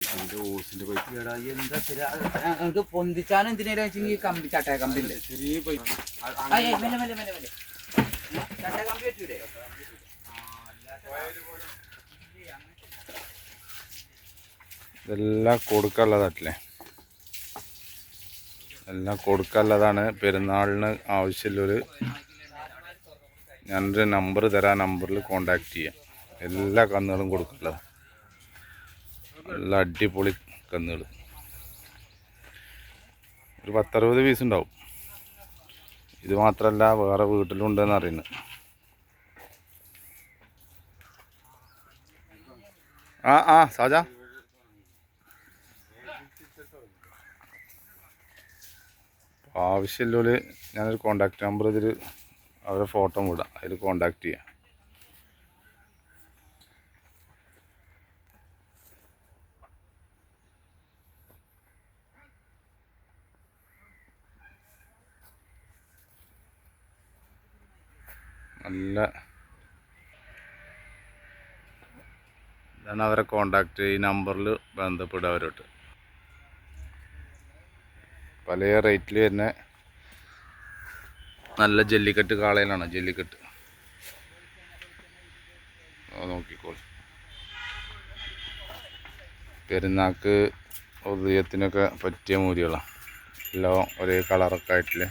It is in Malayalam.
ഓസിന്റെ പൈപ്പ് കേടായി എന്താ നമുക്ക് പൊന്തിച്ചാനും എന്തിനാ കമ്പി ചട്ടയ കമ്പില്ലേ ചെറിയ പൈപ്പ് ചട്ടയ കമ്പി വെച്ചൂടെ ഇതെല്ലാം കൊടുക്കാനുള്ളതാട്ടില്ലേ എല്ലാം കൊടുക്കാനുള്ളതാണ് പെരുന്നാളിന് ആവശ്യമുള്ളൊരു ഞാനൊരു നമ്പർ തരാം നമ്പറിൽ കോണ്ടാക്ട് ചെയ്യാം എല്ലാ കന്നുകളും കൊടുക്കാനുള്ളതാണ് നല്ല അടിപൊളി കന്നുകൾ ഒരു 10-60 പീസ് ഉണ്ടാവും ഇത് മാത്രമല്ല വേറെ വീട്ടിലുണ്ടെന്ന് അറിയുന്നത് സാജ ആവശ്യമുള്ളവർ ഞാനൊരു കോണ്ടാക്ട് നമ്പർ ഇതിൽ അവരുടെ ഫോട്ടോ വിടാം അതിൽ കോണ്ടാക്ട് ചെയ്യാം നല്ല ഇതാണ് അവരെ കോണ്ടാക്ട് ഈ നമ്പറിൽ ബന്ധപ്പെടുക അവരോട്ട് പല റേറ്റിൽ വരുന്ന നല്ല ജല്ലിക്കെട്ട് കാളയിലാണ് ജല്ലിക്കെട്ട് നോക്കിക്കോളൂ പെരുന്നാൾക്ക് ഉദയത്തിനൊക്കെ പറ്റിയ മൂരികളാണ് എല്ലാം ഒരേ കളറൊക്കെ ആയിട്ടില്ലേ